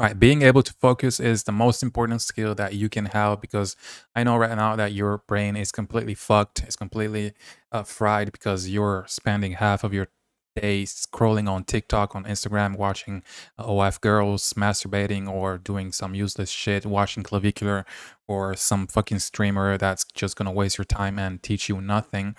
Right, being able to focus is the most important skill that you can have because I know right now that your brain is completely fucked, it's completely fried because you're spending half of your day scrolling on TikTok, on Instagram, watching OF girls masturbating or doing some useless shit, watching clavicular or some fucking streamer that's just gonna waste your time and teach you nothing,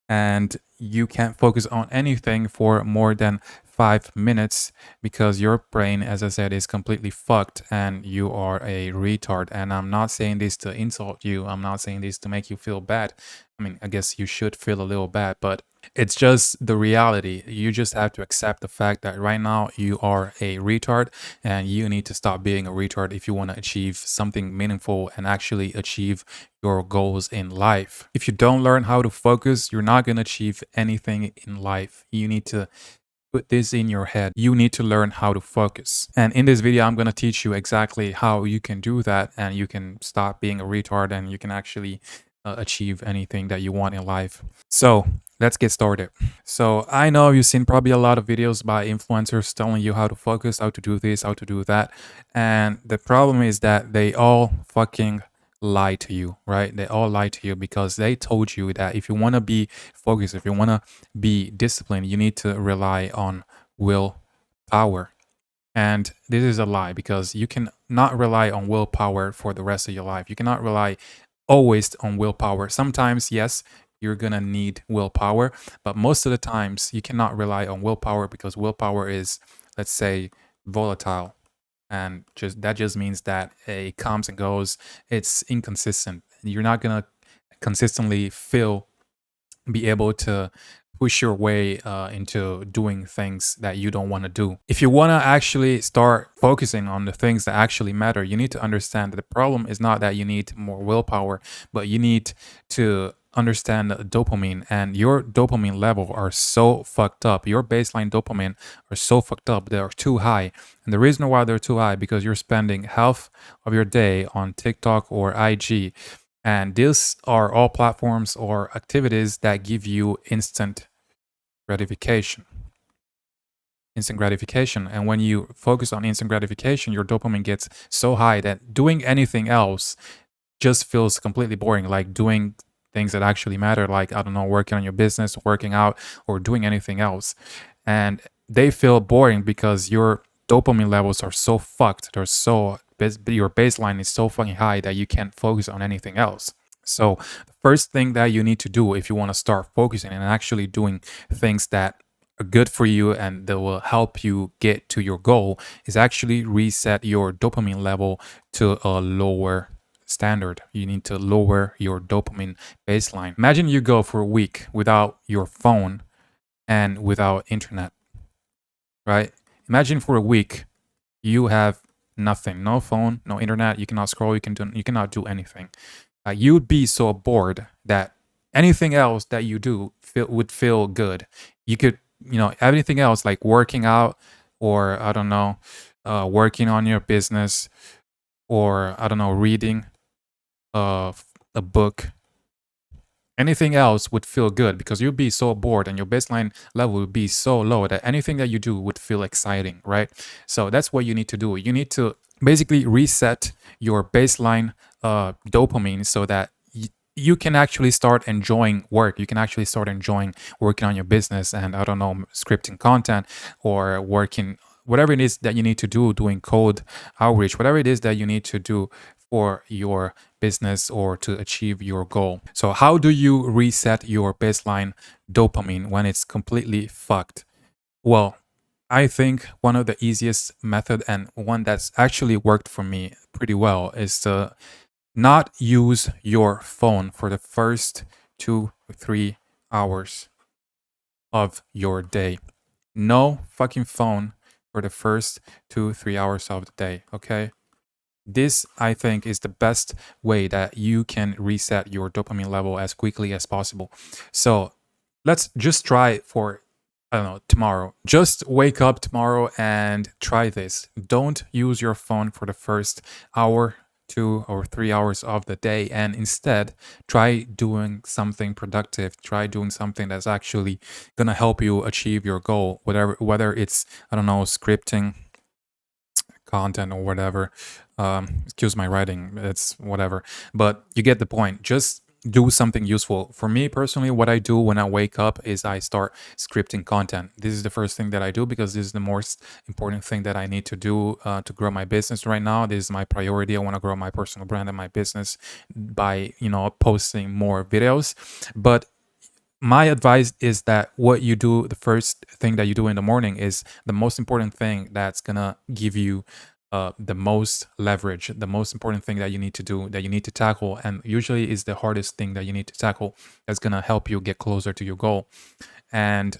and you can't focus on anything for more than 5 minutes because your brain, as I said, is completely fucked and you are a retard. And I'm not saying this to insult you, I'm not saying this to make you feel bad. I mean, I guess you should feel a little bad, but it's just the reality. You just have to accept the fact that right now you are a retard and you need to stop being a retard if you want to achieve something meaningful and actually achieve your goals in life. If you don't learn how to focus, you're not going to achieve anything in life. You need to put this in your head. You need to learn how to focus. And in this video, I'm going to teach you exactly how you can do that and you can stop being a retard and you can actually achieve anything that you want in life. So let's get started. So I know you've seen probably a lot of videos by influencers telling you how to focus, how to do this, how to do that. And the problem is that they all fucking lie to you, right? They all lie to you because they told you that if you want to be focused, if you want to be disciplined, you need to rely on willpower. And this is a lie because you can not rely on willpower for the rest of your life. You cannot rely always on willpower. Sometimes, yes, you're going to need willpower, but most of the times you cannot rely on willpower because willpower is, let's say, volatile. And just that just means that it comes and goes. It's inconsistent. You're not going to consistently feel be able to push your way into doing things that you don't want to do. If you want to actually start focusing on the things that actually matter, you need to understand that the problem is not that you need more willpower, but you need to understand the dopamine, and your dopamine level are so fucked up. Your baseline dopamine are so fucked up. They are too high. And the reason why they're too high because you're spending half of your day on TikTok or IG, and these are all platforms or activities that give you gratification. Instant gratification. And when you focus on instant gratification, your dopamine gets so high that doing anything else just feels completely boring. Like doing things that actually matter, like, I don't know, working on your business, working out, or doing anything else. And they feel boring because your dopamine levels are so fucked. Your baseline is so fucking high that you can't focus on anything else. So the first thing that you need to do if you want to start focusing and actually doing things that are good for you and that will help you get to your goal is actually reset your dopamine level to a lower standard. You need to lower your dopamine baseline. Imagine you go for a week without your phone and without internet, right? Imagine for a week you have nothing, no phone, no internet, you cannot scroll, you cannot do anything. You'd be so bored that anything else that you do would feel good. You could, everything else like working out or I don't know, working on your business or I don't know, reading a book. Anything else would feel good because you'd be so bored and your baseline level would be so low that anything that you do would feel exciting, right? So that's what you need to do. You need to basically reset your baseline dopamine so that you can actually start enjoying work. You can actually start enjoying working on your business and I don't know, scripting content or working whatever it is that you need to do, doing code outreach, whatever it is that you need to do for your business or to achieve your goal. So how do you reset your baseline dopamine when it's completely fucked? Well, I think one of the easiest method and one that's actually worked for me pretty well is to not use your phone for the first 2 or 3 hours of your day. No fucking phone for the first 2 3 hours of the day, okay? This, I think, is the best way that you can reset your dopamine level as quickly as possible. So let's just try it for, I don't know, tomorrow. Just wake up tomorrow and try this. Don't use your phone for the first hour, 2 or 3 hours of the day, and instead try doing something productive. Try doing something that's actually gonna help you achieve your goal, whether it's, I don't know, scripting content or whatever. Excuse my writing, it's whatever. But you get the point. Just do something useful. For me personally, what I do when I wake up is I start scripting content. This is the first thing that I do because this is the most important thing that I need to do to grow my business right now. This is my priority. I want to grow my personal brand and my business by, posting more videos. But my advice is that what you do, the first thing that you do in the morning is the most important thing that's gonna give you the most leverage, the most important thing that you need to do, that you need to tackle, and usually is the hardest thing that you need to tackle that's gonna help you get closer to your goal. And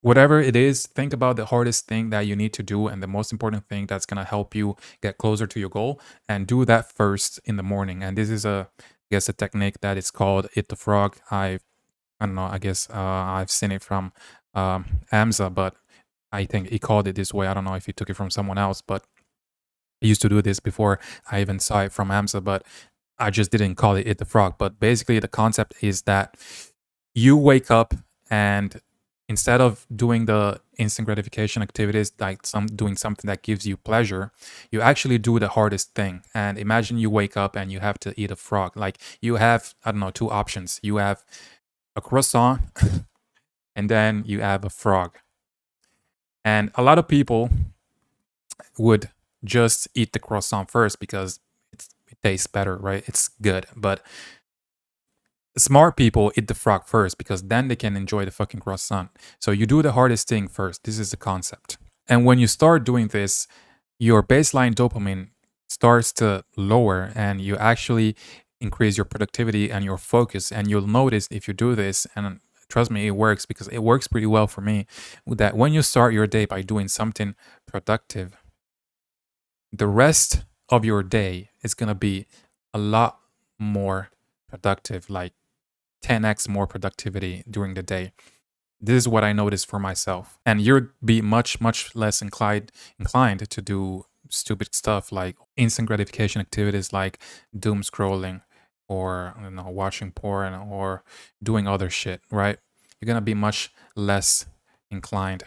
whatever it is, think about the hardest thing that you need to do and the most important thing that's gonna help you get closer to your goal, and do that first in the morning. And this is I guess a technique that is called Eat the Frog. I don't know. I guess I've seen it from Amza, but I think he called it this way. I don't know if he took it from someone else, but I used to do this before I even saw it from Amza, but I just didn't call it Eat the Frog. But basically, the concept is that you wake up and instead of doing the instant gratification activities, like doing something that gives you pleasure, you actually do the hardest thing. And imagine you wake up and you have to eat a frog. Like you have, I don't know, two options. You have a croissant and then you have a frog. And a lot of people would just eat the croissant first because it tastes better, right? It's good. But smart people eat the frog first because then they can enjoy the fucking croissant. So you do the hardest thing first. This is the concept. And when you start doing this, your baseline dopamine starts to lower and you actually increase your productivity and your focus. And you'll notice if you do this, and trust me, it works because it works pretty well for me, that when you start your day by doing something productive, the rest of your day is going to be a lot more productive, like 10x more productivity during the day. This is what I noticed for myself. And you'd be much, much less inclined to do stupid stuff like instant gratification activities like doom scrolling or watching porn or doing other shit, right? You're gonna be much less inclined.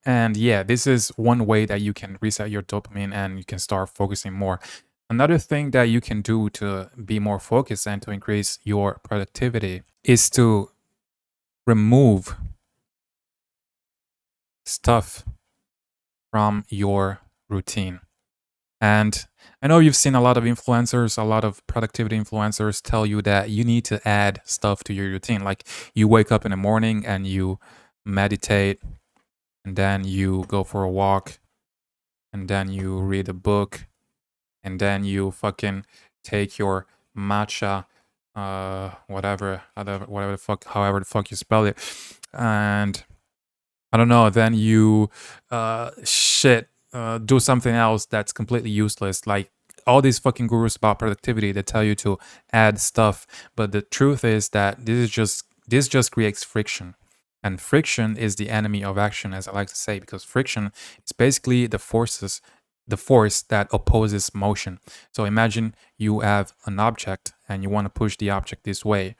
And yeah, this is one way that you can reset your dopamine and you can start focusing more. Another thing that you can do to be more focused and to increase your productivity is to remove stuff from your routine. And I know you've seen a lot of influencers, a lot of productivity influencers tell you that you need to add stuff to your routine. Like you wake up in the morning and you meditate, and then you go for a walk, and then you read a book, and then you fucking take your matcha, whatever the fuck, however the fuck you spell it, and I don't know, then you do something else that's completely useless. Like all these fucking gurus about productivity, they tell you to add stuff, but the truth is that this just creates friction. And friction is the enemy of action, as I like to say, because friction is basically the force that opposes motion. So imagine you have an object and you want to push the object this way,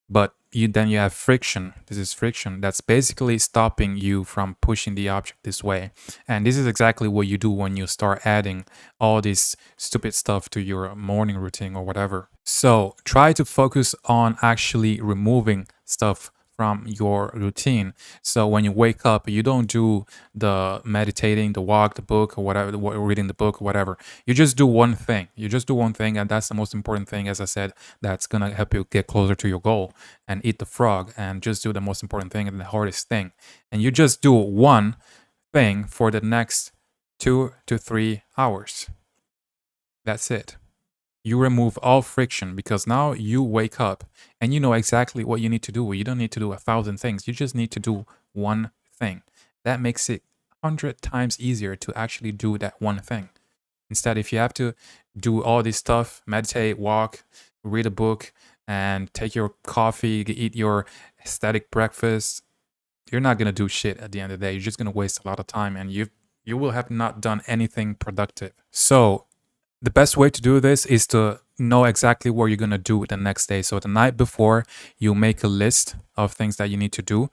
but you have friction. This is friction that's basically stopping you from pushing the object this way. And this is exactly what you do when you start adding all this stupid stuff to your morning routine or whatever. So try to focus on actually removing stuff from your routine. So when you wake up, you don't do the meditating, the walk, the book, or whatever, reading the book, or whatever. You just do one thing. You just do one thing, and that's the most important thing, as I said, that's gonna help you get closer to your goal. And eat the frog, and just do the most important thing and the hardest thing. And you just do one thing for the next 2 to 3 hours. That's it. You remove all friction because now you wake up and you know exactly what you need to do. You don't need to do 1,000 things. You just need to do one thing. That makes it 100 times easier to actually do that one thing. Instead, if you have to do all this stuff, meditate, walk, read a book, and take your coffee, eat your aesthetic breakfast, you're not going to do shit at the end of the day. You're just going to waste a lot of time and you will have not done anything productive. So the best way to do this is to know exactly what you're going to do the next day. So the night before, you make a list of things that you need to do.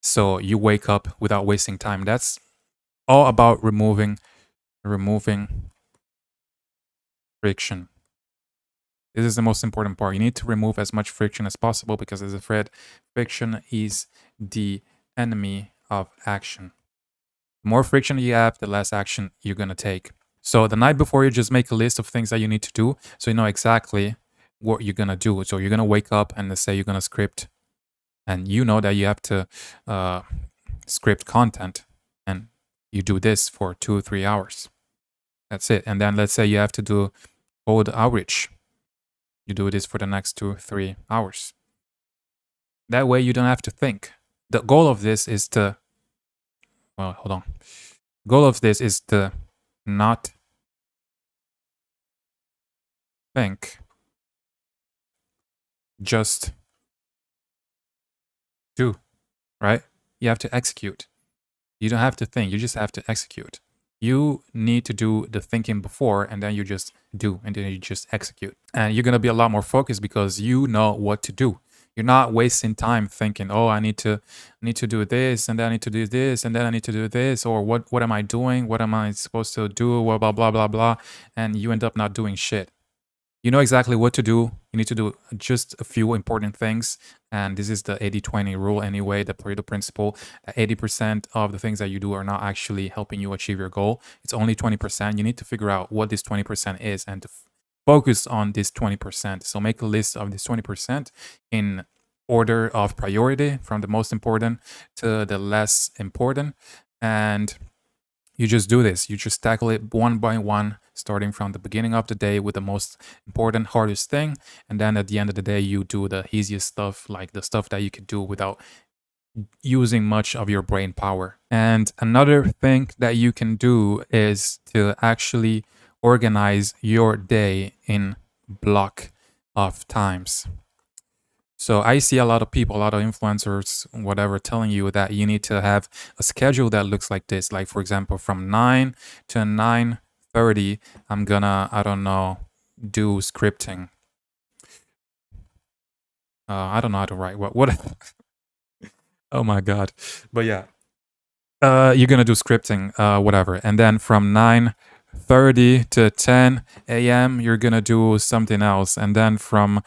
So you wake up without wasting time. That's all about removing friction. This is the most important part. You need to remove as much friction as possible because, as I said, friction is the enemy of action. The more friction you have, the less action you're going to take. So the night before, you just make a list of things that you need to do so you know exactly what you're going to do. So you're going to wake up and let's say you're going to script, and you know that you have to script content, and you do this for 2 or 3 hours. That's it. And then let's say you have to do cold outreach. You do this for the next 2 or 3 hours. That way you don't have to think. The goal of this is to, well, hold on. The goal of this is to not think, just do, right? You have to execute. You don't have to think, you just have to execute. You need to do the thinking before, and then you just do, and then you just execute. And you're gonna be a lot more focused because you know what to do. You're not wasting time thinking, oh, I need to do this, and then I need to do this, and then I need to do this, or what am I doing? What am I supposed to do? Blah blah blah blah blah. And you end up not doing shit. You know exactly what to do. You need to do just a few important things. And this is the 80-20 rule anyway, the Pareto principle. 80% of the things that you do are not actually helping you achieve your goal. It's only 20%. You need to figure out what this 20% is and to focus on this 20%. So make a list of this 20% in order of priority from the most important to the less important. And you just do this. You just tackle it one by one, starting from the beginning of the day with the most important, hardest thing. And then at the end of the day, you do the easiest stuff, like the stuff that you could do without using much of your brain power. And another thing that you can do is to actually organize your day in block of times. So I see a lot of people, a lot of influencers, whatever, telling you that you need to have a schedule that looks like this. Like, for example, from 9 to 9:30, I'm gonna, I don't know, do scripting. I don't know how to write. What? Oh my god! But yeah, you're gonna do scripting, whatever, and then from 9:30 to 10 a.m. you're gonna do something else, and then from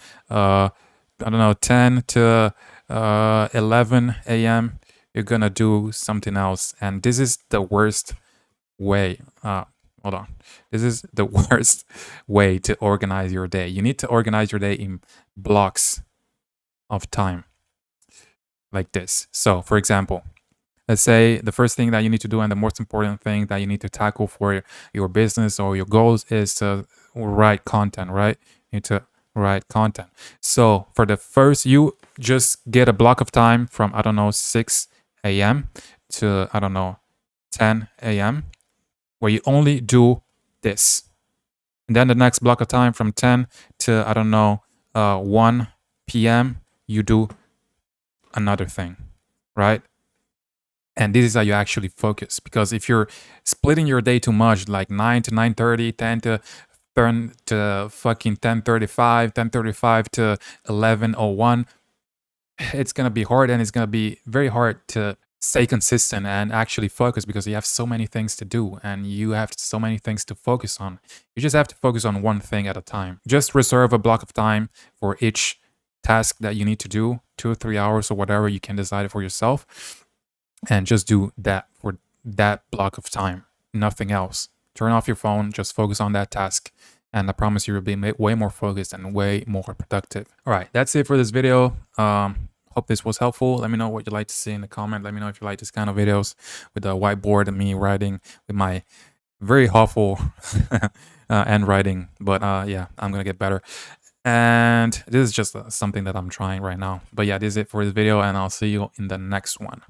I don't know, 10 to 11 a.m., you're gonna do something else. And this is the worst way. Hold on. This is the worst way to organize your day. You need to organize your day in blocks of time like this. So, for example, let's say the first thing that you need to do and the most important thing that you need to tackle for your business or your goals is to write content, right? You need to write content. So for the first, you just get a block of time from, I don't know, 6 a.m. to, I don't know, 10 a.m. where you only do this. And then the next block of time from 10 to, I don't know, 1 p.m., you do another thing, right? And this is how you actually focus. Because if you're splitting your day too much, like 9 to 9:30, 10 to turn to fucking 10:35, 10:35 to 11:01, it's gonna be hard, and it's gonna be very hard to stay consistent and actually focus because you have so many things to do and you have so many things to focus on. You just have to focus on one thing at a time. Just reserve a block of time for each task that you need to do, 2 or 3 hours or whatever, you can decide it for yourself. And just do that for that block of time, nothing else. Turn off your phone, just focus on that task. And I promise you will be way more focused and way more productive. All right, that's it for this video. Hope this was helpful. Let me know what you'd like to see in the comment. Let me know if you like this kind of videos with the whiteboard and me writing with my very awful handwriting. But yeah, I'm going to get better. And this is just something that I'm trying right now. But yeah, this is it for this video, and I'll see you in the next one.